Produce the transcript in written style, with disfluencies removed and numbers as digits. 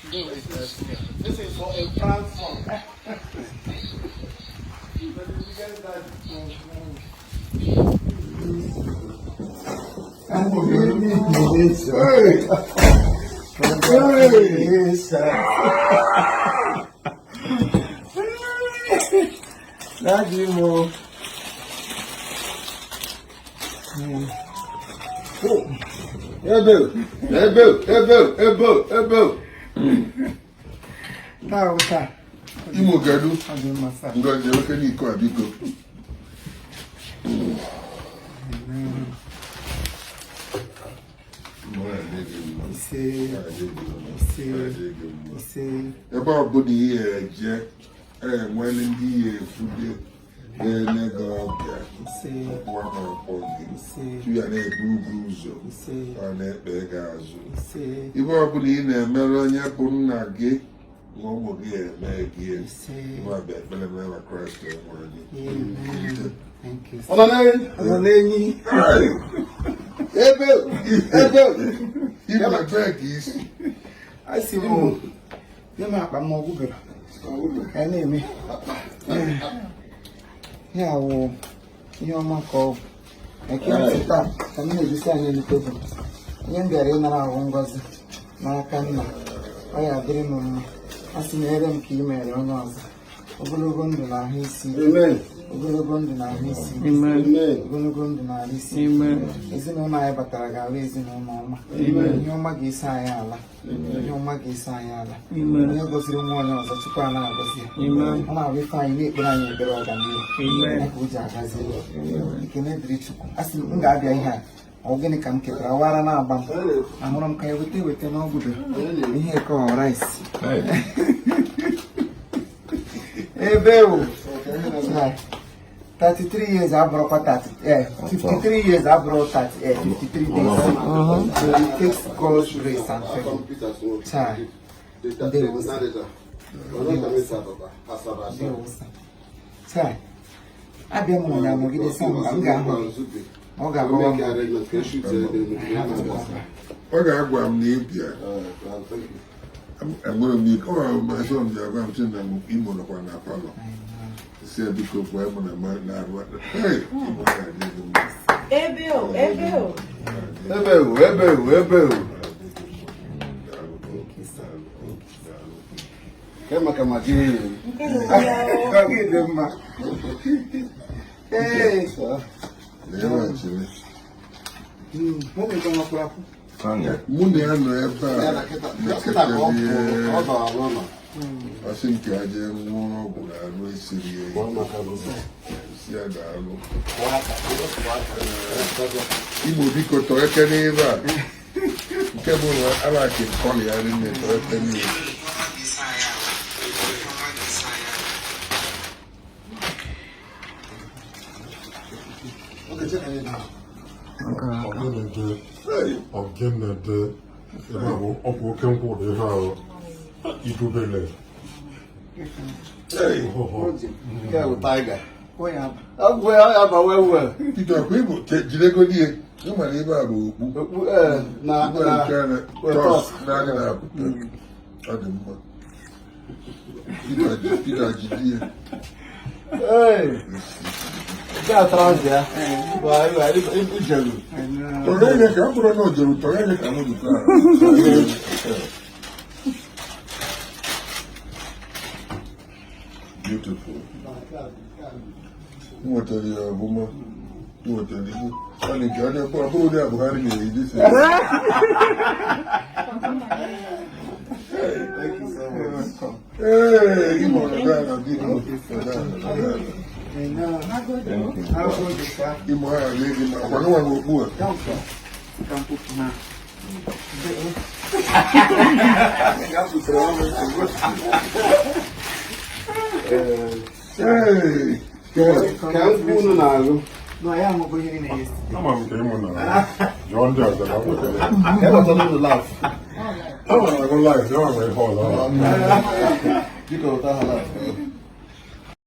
This is for a France song. That's Imo. Imo gadu. Ngoje oke ni iko abiko. Ebe ọbụla ihe eje nwere ndị ihe efude ga-enega ọbịa ọkpụwa ma ọkpọ gị tu ya na-ebu ugwu ụzọ ọ na-ekpe gị azụ ibe ọbụla ị na-emere onye bụ nna gị na ụmụ gị eme gị nwa bịa ekpere mewa Kraịst enwere gị ebe ịma bee ka isi asị m nye m akpa m ọgwụ bịara ka na-eme ya wụ ihe ọma ka ọ ekere taa ka m na-egosi anyị elutebụl ihe m bịara ịnara ahụ ngozi n'aka nna ọ ya dịrị m mma a sị na ere m ka ị mere onye ọzọ ogologo ndụ na ahụ isi ogologo ndụ na ahụ isi ogologo ndụ na ahụ isi ezinụlọ anyị batara ga-arụ ezinụlọ ọma ihe ọma ga-esi anyị ala ihe ọma ga-esi anyị ala onye gọziri nwa onye ọzọ tupu a na-agọzi ya ọ na-abụ ife anyị na-ekpere anyị ekpere ọganihu ya ka o ji agazi ekene dịrị Chukwu a sị m ga-abịa ihe a ọ gịnị ka m ketara wara na-agba m ahụrụ m ka ya weta n'ọgwụdo ihe ka ọ rice ebe o 33 years abụrụkwa 53 years abụrụ 53 days so it takes God's grace and favor taa taa abịa m ụnya nọgidesi m ka m ga-ahụ ọ ga-agbawa ọ ga-agwa m na ịbịa enwere m ike ọ masị m ji agwa m sị na Imo nọkwa na palọ si biko kwa emo na arụ Imo ga-adị ego mma ebe maka maka dị mma mụ na ya nọ ebe a ọsị nke aja nwụọ ọgwụ na arụ esiri si ya ga-alụ Igbo biko tọọ eke n'ebe a nke bụ na alaki nkọli ya rinne tọọ eke n'ebe ọgịnede ọgwụ oke nkwụrụ ihe ahụ idubele Peter ọkwa Igbo jidego die ịmara ebe a bụ okpu naanị na-apụta ọ dị mma Peter jidie tọrọ ka mkpụrụ na ojeru tọrọ ka m jikwa beautiful nwetara ya ọbụma nwetara ihe a na nke anya kpọrọ bụrụ ụdị Buhari nyere iji si Igbo nọdana biko Imo agha na-eji ma akwa nwa gị okpu a ka mkpu unu na-alụ No, I am over here in the ama m ka ịmụ na jụọ ndị ọzọ na akwụkwọ I want to laugh. ọ nwere agụ laif ya nwere ihe ọzọ You go to